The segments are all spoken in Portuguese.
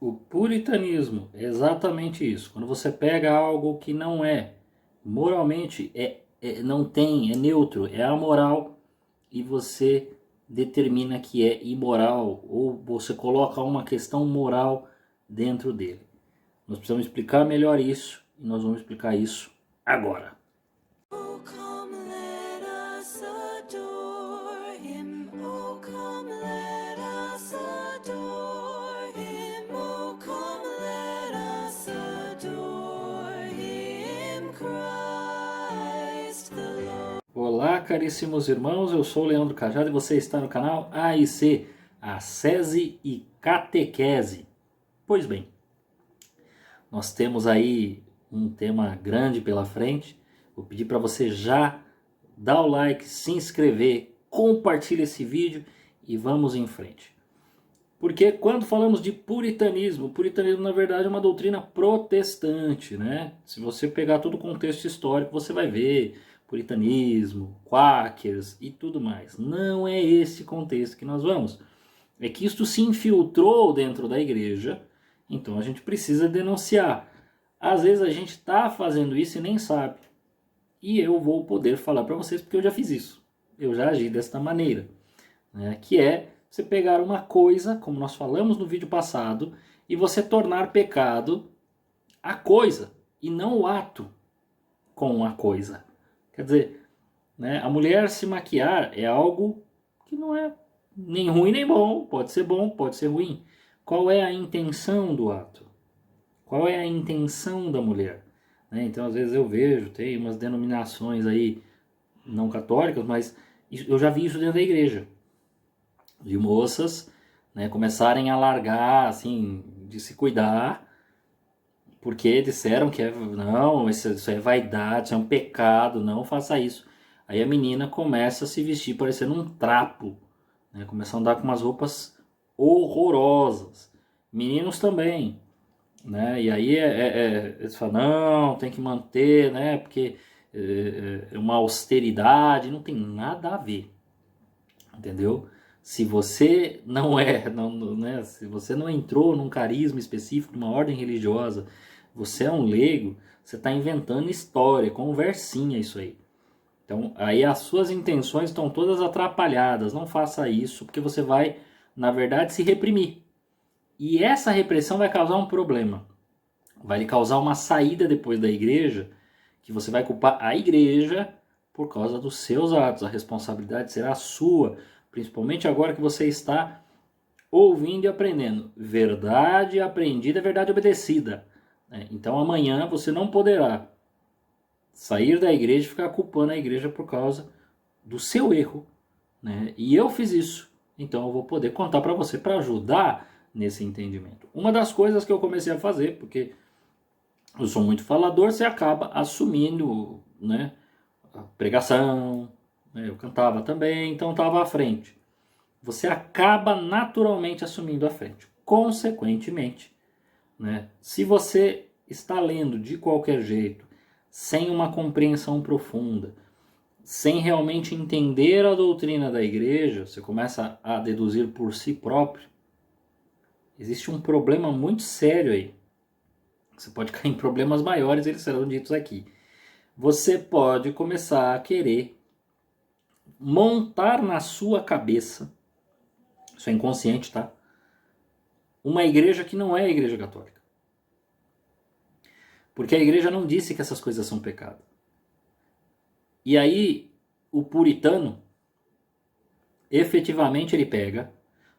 O puritanismo é exatamente isso. Quando você pega algo que não é moralmente, não tem, é neutro, é amoral, e você determina que é imoral, ou você coloca uma questão moral dentro dele. Nós precisamos explicar melhor isso, e nós vamos explicar isso agora. Oh, come, let us adore him. Oh, come, let us adore him. Oh, come, let us adore him, Christ the Lord. Olá, caríssimos irmãos, eu sou o Leandro Cajado e você está no canal AIC, Ascese e Catequese. Pois bem, nós temos aí um tema grande pela frente. Vou pedir para você já dar o like, se inscrever, compartilhar esse vídeo e vamos em frente. Porque quando falamos de puritanismo, o puritanismo na verdade é uma doutrina protestante, né? Se você pegar todo o contexto histórico, você vai ver puritanismo, quáquers e tudo mais. Não é esse contexto que nós vamos. É que isto se infiltrou dentro da igreja, então a gente precisa denunciar. Às vezes a gente está fazendo isso e nem sabe. E eu vou poder falar para vocês porque eu já fiz isso. Eu já agi desta maneira, né? Que é você pegar uma coisa, como nós falamos no vídeo passado, e você tornar pecado a coisa e não o ato com a coisa. Quer dizer, né, a mulher se maquiar é algo que não é nem ruim nem bom, pode ser ruim. Qual é a intenção do ato? Qual é a intenção da mulher? Né? Então, às vezes eu vejo, tem umas denominações aí não católicas, mas eu já vi isso dentro da igreja. De moças, né, começarem a largar, assim, de se cuidar, porque disseram que não, isso é vaidade, isso é um pecado, não faça isso. Aí a menina começa a se vestir parecendo um trapo, né, começa a andar com umas roupas horrorosas. Meninos também, né, e aí eles falam, não, tem que manter, né, porque é uma austeridade, não tem nada a ver, entendeu? Se você não né, se você não entrou num carisma específico, numa ordem religiosa, você é um leigo, você está inventando história, conversinha isso aí. Então, aí as suas intenções estão todas atrapalhadas. Não faça isso, porque você vai, na verdade, se reprimir. E essa repressão vai causar um problema. Vai lhe causar uma saída depois da igreja, que você vai culpar a igreja por causa dos seus atos. A responsabilidade será sua, principalmente agora que você está ouvindo e aprendendo. Verdade aprendida é verdade obedecida. Então amanhã você não poderá sair da igreja e ficar culpando a igreja por causa do seu erro, né? E eu fiz isso, então eu vou poder contar para você para ajudar nesse entendimento. Uma das coisas que eu comecei a fazer, porque eu sou muito falador, você acaba assumindo, né, a pregação, né, eu cantava também, então estava à frente. Você acaba naturalmente assumindo a frente. Consequentemente, né, se você está lendo de qualquer jeito, sem uma compreensão profunda, sem realmente entender a doutrina da igreja, você começa a deduzir por si próprio, existe um problema muito sério aí. Você pode cair em problemas maiores, eles serão ditos aqui. Você pode começar a querer montar na sua cabeça, isso é inconsciente, tá? Uma igreja que não é a igreja católica. Porque a igreja não disse que essas coisas são pecado. E aí, o puritano, efetivamente ele pega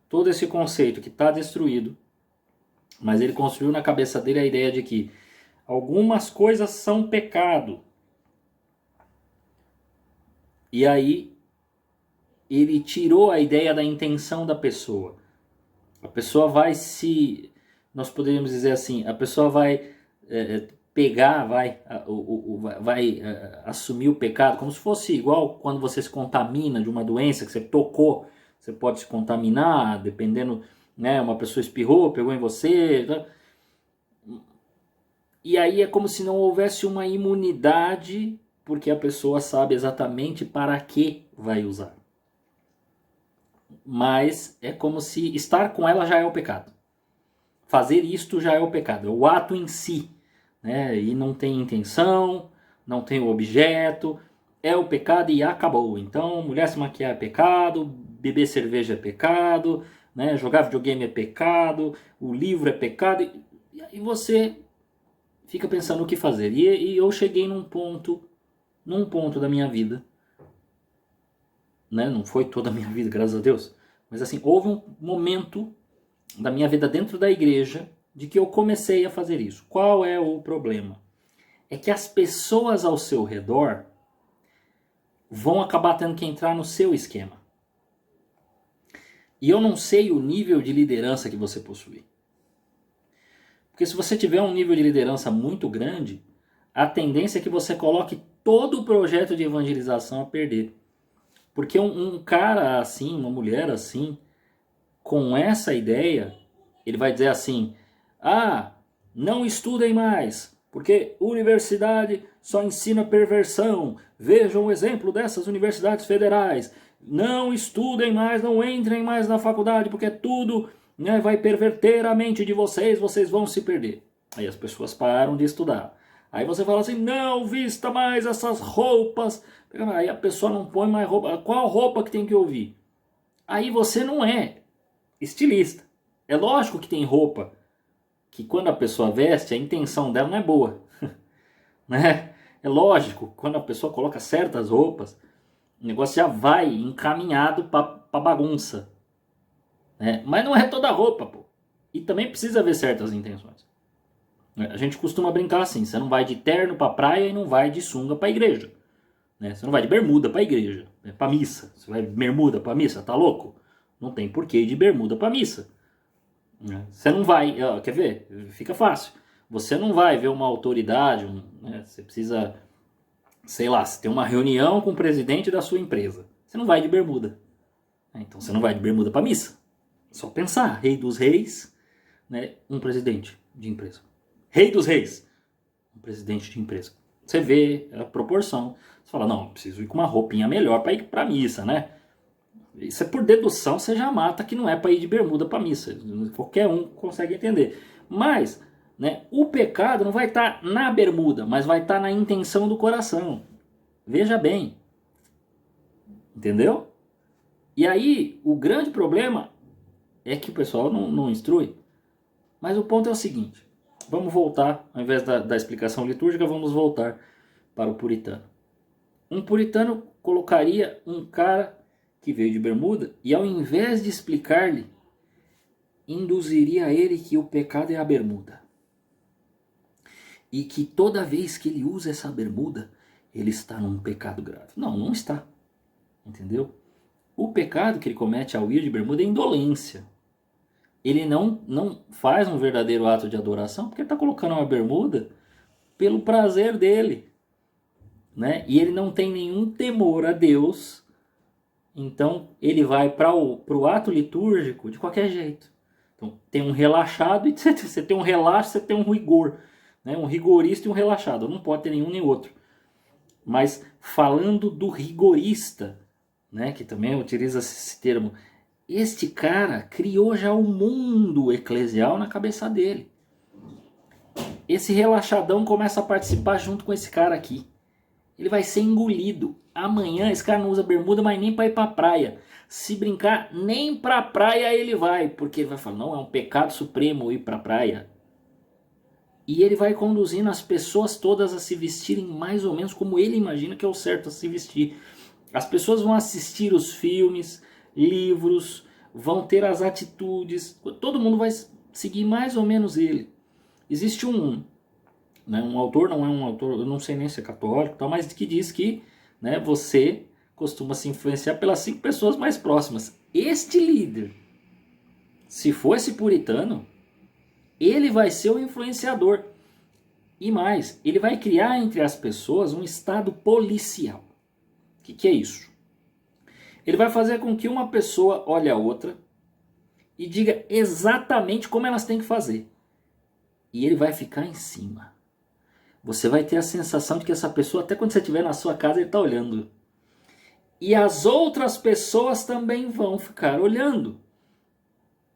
todo esse conceito que está destruído, mas ele construiu na cabeça dele a ideia de que algumas coisas são pecado. E aí, ele tirou a ideia da intenção da pessoa. A pessoa vai se... Nós poderíamos dizer assim, a pessoa vai pegar, vai assumir o pecado, como se fosse igual quando você se contamina de uma doença que você tocou, você pode se contaminar, dependendo, né, uma pessoa espirrou, pegou em você, tá? E aí é como se não houvesse uma imunidade, porque a pessoa sabe exatamente para que vai usar. Mas é como se estar com ela já é o pecado. fazer isto já é o pecado, é o ato em si, né? E não tem intenção, não tem o objeto, é o pecado e acabou. Então, mulher se maquiar é pecado, beber cerveja é pecado, né? Jogar videogame é pecado, o livro é pecado, e aí você fica pensando o que fazer. E eu cheguei num ponto da minha vida, né? Não foi toda a minha vida, graças a Deus, mas assim, houve um momento da minha vida dentro da igreja de que eu comecei a fazer isso. Qual é o problema? É que as pessoas ao seu redor vão acabar tendo que entrar no seu esquema. E eu não sei o nível de liderança que você possui. Porque se você tiver um nível de liderança muito grande, a tendência é que você coloque todo o projeto de evangelização a perder. Porque um cara assim, uma mulher assim, com essa ideia, ele vai dizer assim: ah, não estudem mais, porque universidade só ensina perversão. Vejam o exemplo dessas universidades federais. Não estudem mais, não entrem mais na faculdade, porque tudo, né, vai perverter a mente de vocês, vocês vão se perder. Aí as pessoas param de estudar. Aí você fala assim: não vista mais essas roupas. Aí a pessoa não põe mais roupa. Qual roupa que tem que ouvir? Aí você não é estilista. É lógico que tem roupa que quando a pessoa veste, a intenção dela não é boa. Né? É lógico, quando a pessoa coloca certas roupas, o negócio já vai encaminhado para bagunça. Né? Mas não é toda roupa, pô. E também precisa haver certas intenções. A gente costuma brincar assim: você não vai de terno para praia e não vai de sunga para igreja. Né? Você não vai de bermuda para igreja, né? Para missa. Você vai de bermuda para missa, tá louco? Não tem porquê ir de bermuda para missa. Você não vai, quer ver? Fica fácil. Você não vai ver uma autoridade, né? Você precisa, sei lá, você tem uma reunião com o presidente da sua empresa. Você não vai de bermuda. Então você não vai de bermuda para missa. Só pensar: rei dos reis, né? Um presidente de empresa. Rei dos reis, um presidente de empresa. Você vê a proporção. Você fala: não, preciso ir com uma roupinha melhor para ir para missa, né? Isso é por dedução, você já mata que não é para ir de bermuda para missa. Qualquer um consegue entender. Mas, né, o pecado não vai estar na bermuda, mas vai estar na intenção do coração. Veja bem. Entendeu? E aí, o grande problema é que o pessoal não instrui. Mas o ponto é o seguinte: vamos voltar, ao invés da explicação litúrgica, vamos voltar para o puritano. Um puritano colocaria um cara que veio de bermuda e, ao invés de explicar-lhe, induziria a ele que o pecado é a bermuda. E que toda vez que ele usa essa bermuda, ele está num pecado grave. Não, não está. Entendeu? O pecado que ele comete ao ir de bermuda é indolência. Ele não faz um verdadeiro ato de adoração porque ele está colocando uma bermuda pelo prazer dele. Né? E ele não tem nenhum temor a Deus. Então ele vai para o ato litúrgico de qualquer jeito. Então tem um relaxado e você tem um relaxo, você tem um rigor. Né? Um rigorista e um relaxado. Não pode ter nenhum nem outro. Mas falando do rigorista, né, que também utiliza esse termo, este cara criou já o mundo eclesial na cabeça dele. Esse relaxadão começa a participar junto com esse cara aqui. Ele vai ser engolido. Amanhã esse cara não usa bermuda, mas nem para ir para a praia. Se brincar, nem para a praia ele vai, porque ele vai falar: não, é um pecado supremo ir para a praia. E ele vai conduzindo as pessoas todas a se vestirem mais ou menos como ele imagina que é o certo a se vestir. As pessoas vão assistir os filmes, livros, vão ter as atitudes, todo mundo vai seguir mais ou menos ele. Existe um autor, não é um autor, eu não sei nem se é católico, mas que diz que, né, você costuma se influenciar pelas 5 pessoas mais próximas. Este líder, se for esse puritano, ele vai ser o influenciador. E mais, ele vai criar entre as pessoas um estado policial. O que é isso? Ele vai fazer com que uma pessoa olhe a outra e diga exatamente como elas têm que fazer. E ele vai ficar em cima. Você vai ter a sensação de que essa pessoa, até quando você estiver na sua casa, ele está olhando. E as outras pessoas também vão ficar olhando.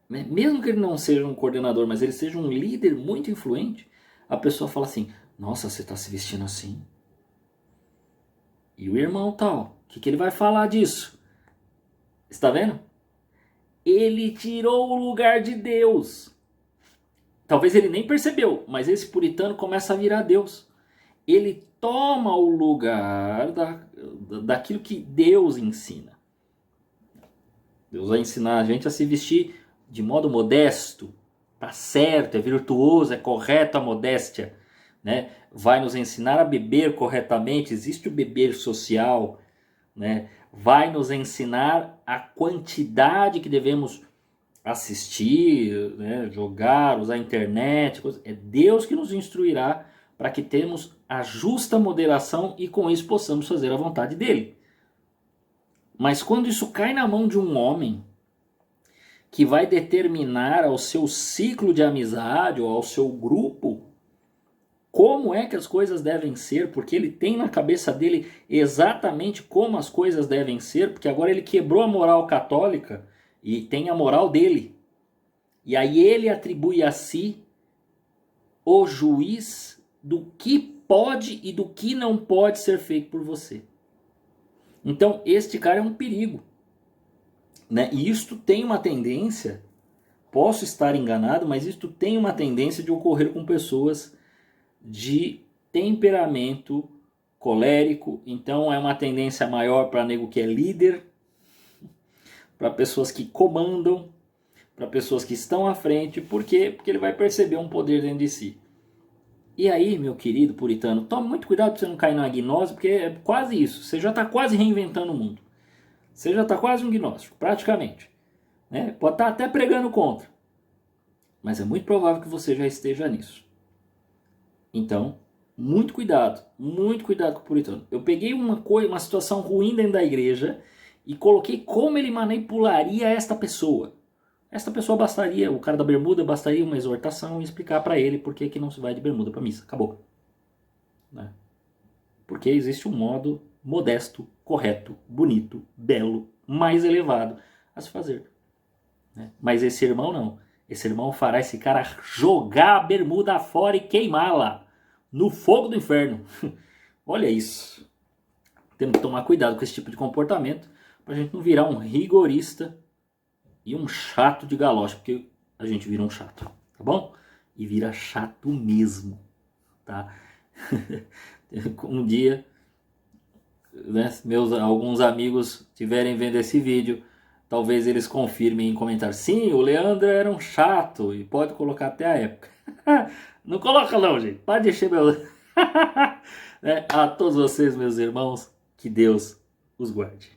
né? Mesmo que ele não seja um coordenador, mas ele seja um líder muito influente, a pessoa fala assim, nossa, você está se vestindo assim? E o irmão tal, o que ele vai falar disso? Está vendo? Ele tirou o lugar de Deus. Talvez ele nem percebeu, mas esse puritano começa a virar Deus. Ele toma o lugar daquilo que Deus ensina. Deus vai ensinar a gente a se vestir de modo modesto. Tá certo, é virtuoso, é correto a modéstia. Né? Vai nos ensinar a beber corretamente. Existe o beber social. Né? Vai nos ensinar a quantidade que devemos assistir, né? Jogar, usar a internet. É Deus que nos instruirá para que temos a justa moderação e com isso possamos fazer a vontade dele. Mas quando isso cai na mão de um homem que vai determinar ao seu ciclo de amizade ou ao seu grupo como é que as coisas devem ser, porque ele tem na cabeça dele exatamente como as coisas devem ser, porque agora ele quebrou a moral católica e tem a moral dele. E aí ele atribui a si o juiz do que pode e do que não pode ser feito por você. Então este cara é um perigo. Né? E isto tem uma tendência, posso estar enganado, mas isto tem uma tendência de ocorrer com pessoas de temperamento colérico. Então é uma tendência maior para nego que é líder, para pessoas que comandam, para pessoas que estão à frente. Por quê? Porque ele vai perceber um poder dentro de si. E aí, meu querido puritano, tome muito cuidado para você não cair na gnose, porque é quase isso. Você já está quase reinventando o mundo. Você já está quase um gnóstico, praticamente. Né? Pode estar até pregando contra. Mas é muito provável que você já esteja nisso. Então, muito cuidado com o puritano. Eu peguei uma situação ruim dentro da igreja e coloquei como ele manipularia esta pessoa. Esta pessoa bastaria, o cara da bermuda, bastaria uma exortação e explicar para ele por que não se vai de bermuda para missa. Acabou. Né? Porque existe um modo modesto, correto, bonito, belo, mais elevado a se fazer. Né? Mas esse irmão não. Esse irmão fará esse cara jogar a bermuda fora e queimá-la no fogo do inferno. Olha isso. Temos que tomar cuidado com esse tipo de comportamento para a gente não virar um rigorista e um chato de galocha, porque a gente vira um chato, tá bom? E vira chato mesmo, tá? Um dia, né, alguns amigos estiverem vendo esse vídeo, talvez eles confirmem em comentário, sim, o Leandro era um chato, e pode colocar até a época. Não coloca não, gente, pode encher meu... A todos vocês, meus irmãos, que Deus os guarde.